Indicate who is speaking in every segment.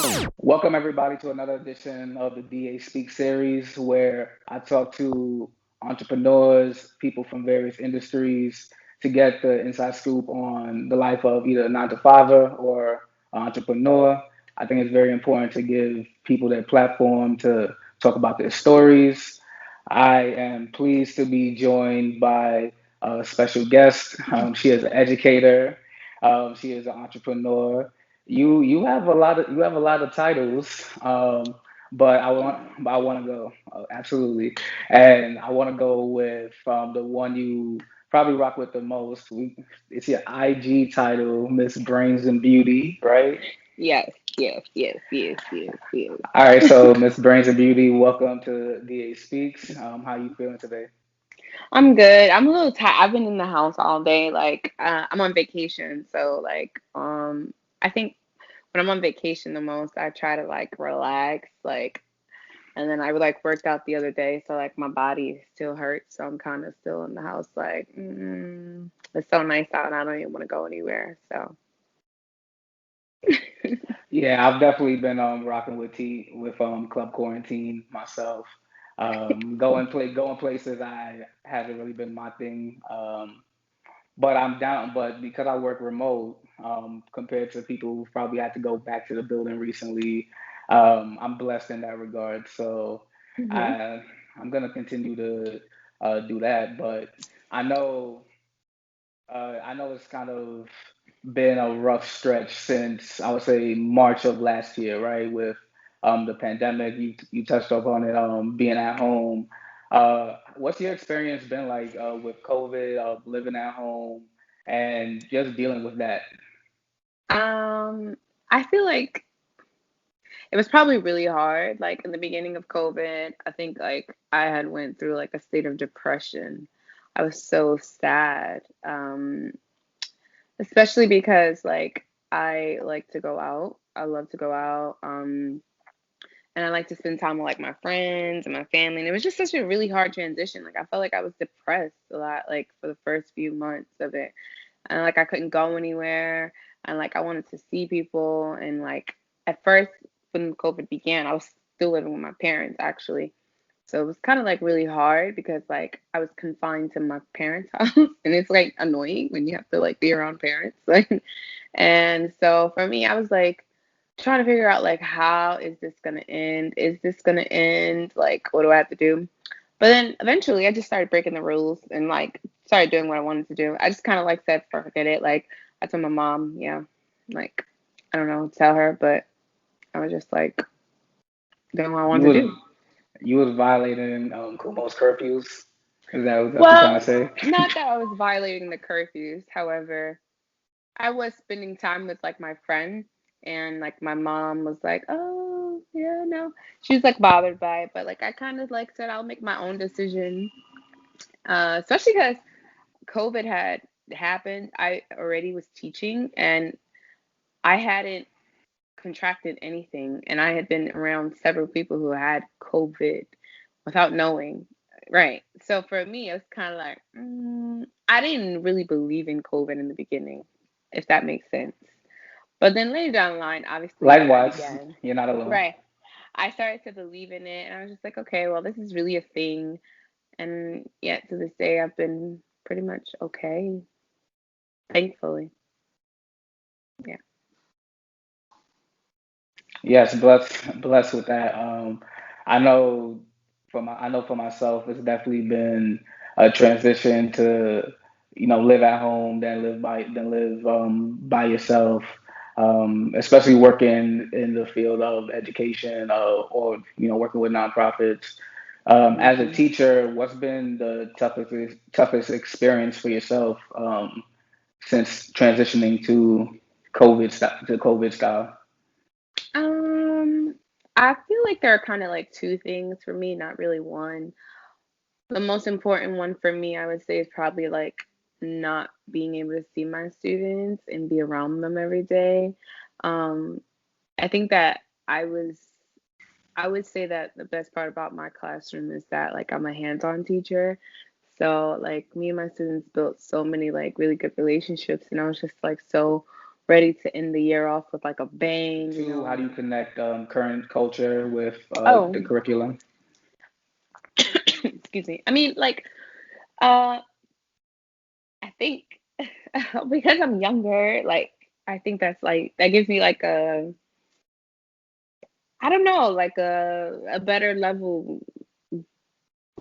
Speaker 1: Welcome, everybody, to another edition of the DA Speak series where I talk to entrepreneurs, people from various industries to get the inside scoop on the life of either a nine to fiver or an entrepreneur. I think it's very important to give people their platform to talk about their stories. I am pleased to be joined by a special guest. She is an educator. She is an entrepreneur. You have a lot of titles, but I want to go absolutely, and I want to go with the one you probably rock with the most. It's your IG title, Miss Brains and Beauty, right?
Speaker 2: Yes, yes, yes, yes, yes, yes.
Speaker 1: All right, so Miss Brains and Beauty, welcome to DA Speaks. How you feeling today?
Speaker 2: I'm good. I'm a little tired. I've been in the house all day. I'm on vacation, so I think when I'm on vacation the most, I try to like relax, and then I worked out the other day, so like my body still hurts, so I'm kind of still in the house, it's so nice out, and I don't even want to go anywhere. So,
Speaker 1: Yeah, I've definitely been rocking with Club Quarantine myself. Going places I haven't really been my thing. But I'm down. But because I work remote, compared to people who probably had to go back to the building recently, I'm blessed in that regard. So
Speaker 2: hmm
Speaker 1: I I'm gonna continue to do that. But I know I know it's kind of been a rough stretch since I would say March of last year, right? With the pandemic, you touched upon it, being at home. What's your experience been like with COVID, living at home, and just dealing with that?
Speaker 2: um, I feel like it was probably really hard. Like in the beginning of COVID, I think like I had went through like a state of depression. I was so sad. Especially because like I like to go out. I love to go out. And I like to spend time with like my friends and my family. And it was just such a really hard transition. Like I felt like I was depressed a lot, like for the first few months of it. And like I couldn't go anywhere. And like I wanted to see people. And like at first when COVID began, I was still living with my parents actually. So it was kind of like really hard because like I was confined to my parents' house, and it's like annoying when you have to like be around parents. Like, and so for me, I was like trying to figure out like how is this gonna end? Is this gonna end? Like, what do I have to do? But then eventually, I just started breaking the rules and like started doing what I wanted to do. I just kind of like said forget it. Like I told my mom, yeah, like I don't know, tell her, but I was just like doing what I
Speaker 1: You
Speaker 2: wanted to
Speaker 1: was
Speaker 2: do.
Speaker 1: you was violating Kumo's curfews. Is that what you're trying to
Speaker 2: Well,
Speaker 1: say?
Speaker 2: not that I was violating the curfews. However, I was spending time with like my friend, and like my mom was like, "Oh, yeah, no." She was like bothered by it, but like I kind of like said I'll make my own decision. Especially because COVID had happened. I already was teaching, and I hadn't contracted anything, and I had been around several people who had COVID without knowing. Right. So for me, it was kind of like, I didn't really believe in COVID in the beginning, if that makes sense. But then later down the line, obviously, when I
Speaker 1: Likewise,
Speaker 2: began,
Speaker 1: you're not alone.
Speaker 2: right, I started to believe in it, and I was just like, okay, well, this is really a thing. And yet to this day, I've been pretty much okay, thankfully. Yeah.
Speaker 1: Yes, blessed with that. I know I know for myself, it's definitely been a transition to, live at home, then live by yourself. Especially working in the field of education, or working with nonprofits. As a
Speaker 2: hmm
Speaker 1: teacher, what's been the toughest experience for yourself since transitioning to COVID style?
Speaker 2: Um, I feel like there are kind of like two things for me, not really one. The most important one for me, I would say, is probably like not being able to see my students and be around them every day. Um, I think that I was, I would say that the best part about my classroom is that like I'm a hands-on teacher. So like me and my students built so many like really good relationships, and I was just like so ready to end the year off with like a bang, you
Speaker 1: Two, how do
Speaker 2: know.
Speaker 1: you connect current culture with the
Speaker 2: Oh,
Speaker 1: curriculum?
Speaker 2: excuse me. I mean, like, uh, I think because I'm younger, like, I think that's like that gives me like a, I don't know, like a better level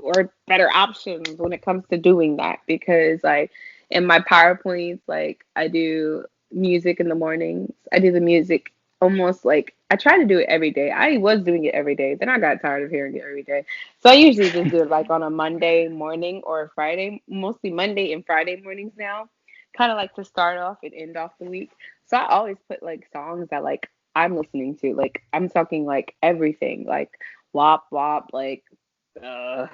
Speaker 2: or better options when it comes to doing that, because like in my PowerPoints, like I do music in the mornings. I do the music almost like I try to do it every day. I was doing it every day. Then I got tired of hearing it every day. So I usually just do it like on a Monday morning or a Friday, mostly Monday and Friday mornings now. Kind of like to start off and end off the week. So I always put like songs that like I'm listening to. Like I'm talking like everything, like WAP WAP, like uh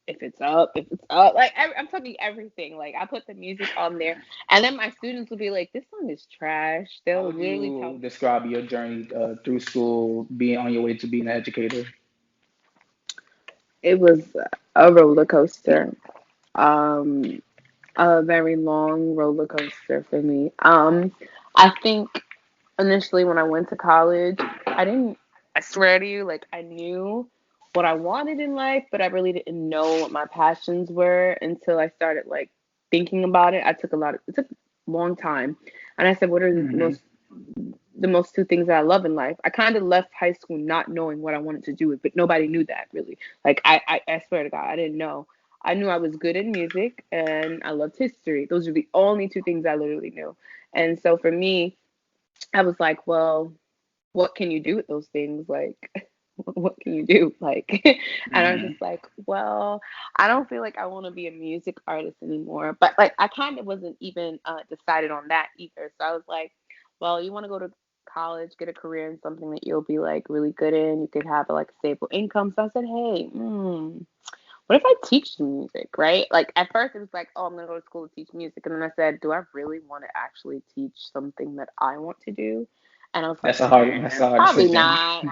Speaker 2: if it's up, like I'm talking everything. Like I put the music on there, and then my students will be like, "This song is trash."
Speaker 1: How
Speaker 2: They'll
Speaker 1: would
Speaker 2: literally tell
Speaker 1: you
Speaker 2: me.
Speaker 1: describe your journey through school, being on your way to being an educator?
Speaker 2: It was a roller coaster, um, a very long roller coaster for me. I think initially when I went to college, I didn't. I swear to you, like I knew what I wanted in life, but I really didn't know what my passions were until I started like thinking about it. It took a long time, and I said, "What are
Speaker 1: Hmm.
Speaker 2: the most two things that I love in life?" I kind of left high school not knowing what I wanted to do with, but nobody knew that really. Like I swear to God, I didn't know. I knew I was good in music and I loved history. Those are the only two things I literally knew. And so for me, I was like, well, what can you do with those things? Like, what can you do? Like, and I was
Speaker 1: Hmm.
Speaker 2: just like, well, I don't feel like I want to be a music artist anymore. But like, I kind of wasn't even decided on that either. So I was like, well, you want to go to college, get a career in something that you'll be like really good in. You could have like a stable income. So I said, hey, what if I teach music, right? Like at first it was like, oh, I'm gonna go to school to teach music, and then I said, do I really want to actually teach something that I want to do? And I was like,
Speaker 1: That's a hard
Speaker 2: probably
Speaker 1: decision.
Speaker 2: not.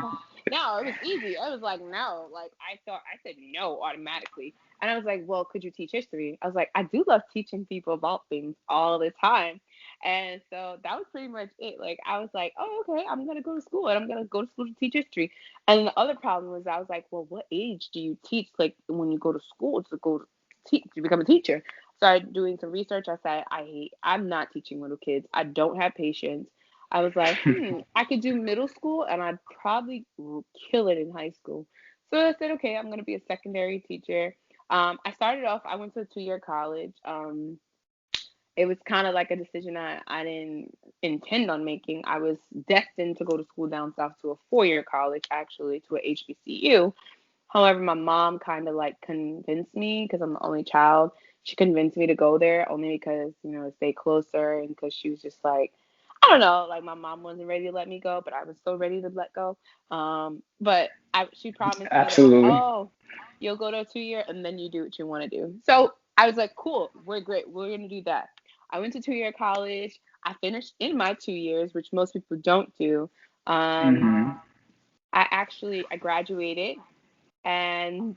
Speaker 2: No, it was easy. I was like, no. Like I said no automatically. And I was like, well, could you teach history? I was like, I do love teaching people about things all the time. And so that was pretty much it. Like I was like, oh, okay, I'm gonna go to school and I'm gonna go to school to teach history. And the other problem was I was like, well, what age do you teach? Like when you go to school to go to teach to become a teacher. Started doing some research. I said, I'm not teaching little kids. I don't have patience. I was like, I could do middle school and I'd probably kill it in high school. So I said, okay, I'm gonna be a secondary teacher. I started off, I went to a 2 year college. It was kind of like a decision I didn't intend on making. I was destined to go to school down south to a 4 year college, actually, to a HBCU. However, my mom kind of like convinced me because I'm the only child. She convinced me to go there only because, you know, stay closer and because she was just like, I don't know, like my mom wasn't ready to let me go, but I was so ready to let go. She promised me like,
Speaker 1: Absolutely.
Speaker 2: oh, you'll go to a 2 year and then you do what you want to do. So I was like, cool, we're great. We're going to do that. I went to 2 year college. I finished in my 2 years, which most people don't do. Um,
Speaker 1: Hmm.
Speaker 2: I graduated and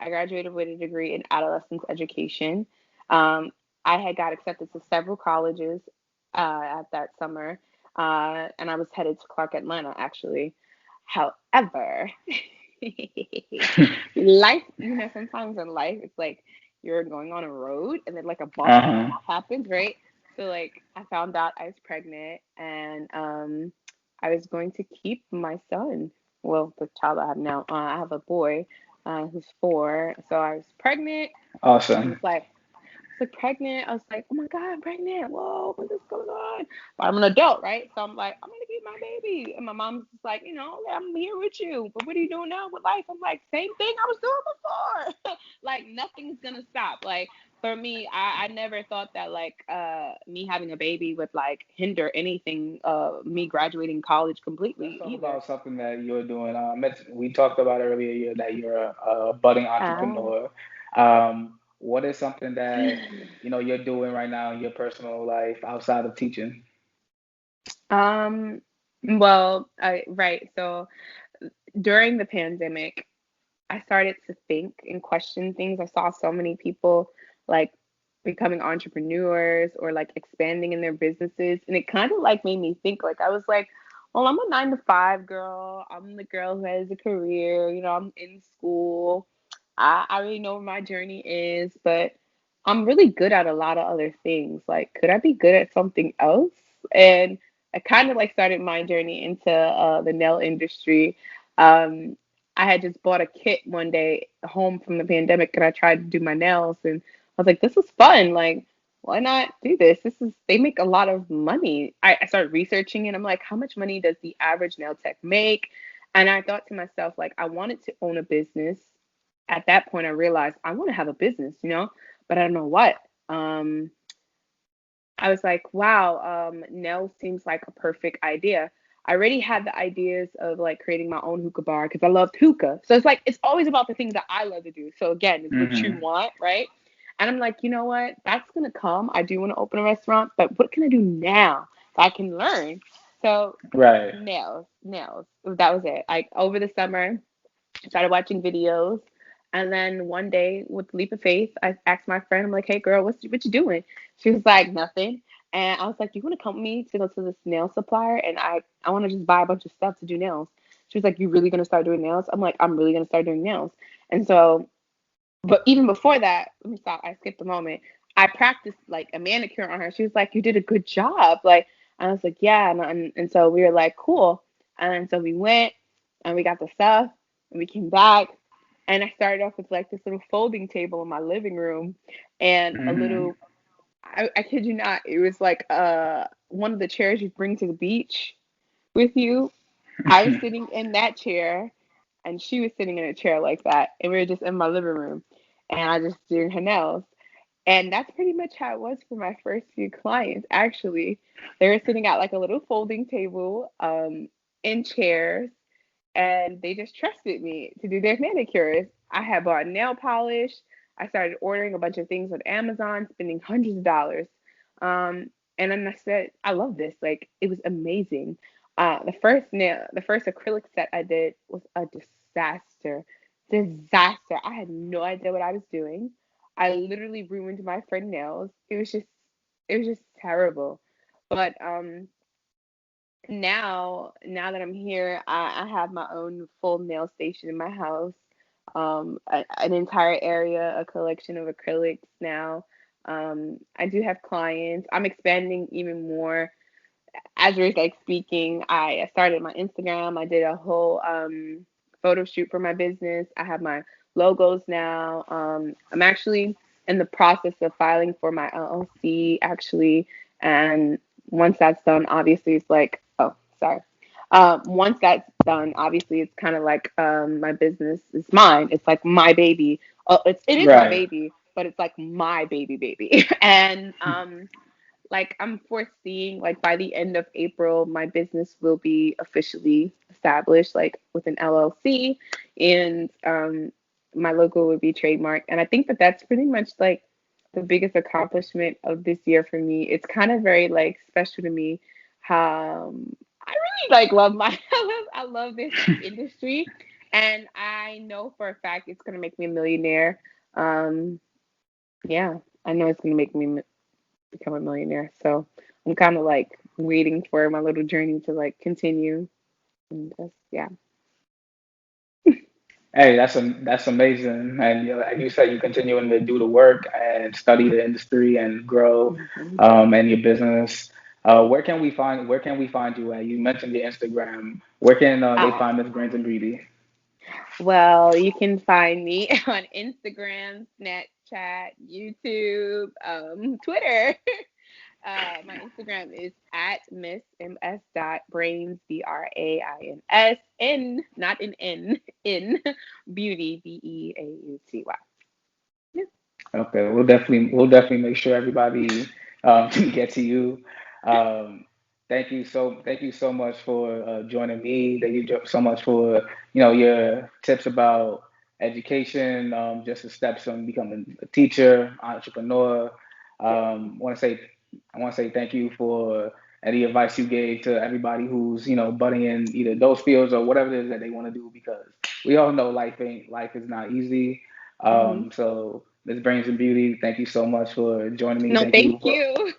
Speaker 2: I graduated with a degree in adolescence education. Um, I had got accepted to several colleges at that summer, and I was headed to Clark Atlanta actually. However, life, you know, sometimes in life it's like you're going on a road and then like a bump
Speaker 1: Uh-huh.
Speaker 2: happens, right? So like I found out I was pregnant and I was going to keep my son. Well, the child I have now, I have a boy who's 4. So I was pregnant. I
Speaker 1: Awesome.
Speaker 2: was like, pregnant. I was like, oh my God, I'm pregnant. Whoa, what is going on? But I'm an adult, right? So I'm like, I'm gonna keep my baby. And my mom's just like, you know, "Okay, I'm here with you. But what are you doing now with life?" I'm like, same thing I was doing before. Like nothing's gonna stop. Like for me, I never thought that like me having a baby would like hinder anything me graduating college
Speaker 1: Let's
Speaker 2: completely
Speaker 1: talk
Speaker 2: either.
Speaker 1: about something that you're doing. We talked about earlier that you're a budding
Speaker 2: Ah.
Speaker 1: entrepreneur. What is something that you're doing right now in your personal life outside of teaching?
Speaker 2: Um, well, right. So during the pandemic, I started to think and question things. I saw so many people like becoming entrepreneurs or like expanding in their businesses. And it kind of like made me think, like, I was like, well, I'm a 9 to 5 girl. I'm the girl who has a career. I'm in school. I already know where my journey is, but I'm really good at a lot of other things. Like, could I be good at something else? And I kind of like started my journey into the nail industry. Um, I had just bought a kit one day home from the pandemic, and I tried to do my nails, and I was like, this is fun. Like, why not do this? They make a lot of money. I started researching it. I'm like, how much money does the average nail tech make? And I thought to myself, like, I wanted to own a business. At that point, I realized I want to have a business, but I don't know what. Um, I was like, wow, nails seems like a perfect idea. I already had the ideas of like creating my own hookah bar because I loved hookah. So it's like, it's always about the things that I love to do. So again, it's what you
Speaker 1: Hmm.
Speaker 2: want, right? And I'm like, you know what? That's going to come. I do want to open a restaurant, but what can I do now that I can learn? So
Speaker 1: Right.
Speaker 2: nails. That was it. Like over the summer, started watching videos. And then one day, with leap of faith, I asked my friend, I'm like, hey, girl, what you doing? She was like, nothing. And I was like, you want to come with me to go to this nail supplier? And I want to just buy a bunch of stuff to do nails. She was like, you really going to start doing nails? I'm like, I'm really going to start doing nails. And so, but even before that, let me stop. I skipped a moment. I practiced like a manicure on her. She was like, you did a good job. Like, and I was like, yeah. And so we were like, cool. And so we went and we got the stuff and we came back. And I started off with like this little folding table in my living room and a
Speaker 1: Hmm.
Speaker 2: little, I kid you not, it was like one of the chairs you bring to the beach with you. I was sitting in that chair and she was sitting in a chair like that. And we were just in my living room and I just doing her nails. And that's pretty much how it was for my first few clients, actually. They were sitting at like a little folding table in chairs, and they just trusted me to do their manicures. I had bought nail polish. I started ordering a bunch of things on Amazon, spending hundreds of dollars. And then I said, I love this. Like, it was amazing. The first acrylic set I did was a disaster. Disaster. I had no idea what I was doing. I literally ruined my friend nails. It was just terrible. But now that I'm here, I have my own full nail station in my house. An entire area, a collection of acrylics now. I do have clients. I'm expanding even more as we're like speaking. I started my Instagram. I did a whole photo shoot for my business. I have my logos now. I'm actually in the process of filing for my LLC actually, and once that's done, obviously it's like, oh, sorry. Once that's done, obviously it's kind of like my business is mine. It's like my baby. It is my
Speaker 1: Right.
Speaker 2: baby, but it's like my baby, and like I'm foreseeing like by the end of April, my business will be officially established, like with an LLC, and my logo would be trademarked. And I think that that's pretty much like the biggest accomplishment of this year for me. It's kind of very like special to me. I really like love my I love this industry, and I know for a fact it's gonna make me a millionaire. Um, yeah, I know it's gonna make me become a millionaire. So I'm kind of like waiting for my little journey to like continue. And just, yeah.
Speaker 1: Hey, that's amazing. And like you said, you continuing to do the work and study the industry and grow
Speaker 2: Mhm.
Speaker 1: and your business. Where can we find you at? You mentioned your Instagram. Where can they
Speaker 2: Uh,
Speaker 1: find Miss Brains and Beauty?
Speaker 2: well, you can find me on Instagram, Snapchat, YouTube, Twitter. My Instagram is at Miss MS dot Brains Brains N, not an N, in beauty Beauty. Yeah.
Speaker 1: Okay, we'll definitely make sure everybody can get to you. Um, thank you so much for joining me. Thank you so much for your tips about education, just the steps on becoming a teacher, entrepreneur.
Speaker 2: Yeah.
Speaker 1: Want to say I want to say thank you for any advice you gave to everybody who's budding in either those fields or whatever it is that they want to do because we all know life is not easy.
Speaker 2: Hmm.
Speaker 1: So Ms. Brains and Beauty, thank you so much for joining me.
Speaker 2: No,
Speaker 1: Thank you
Speaker 2: thank
Speaker 1: for
Speaker 2: you.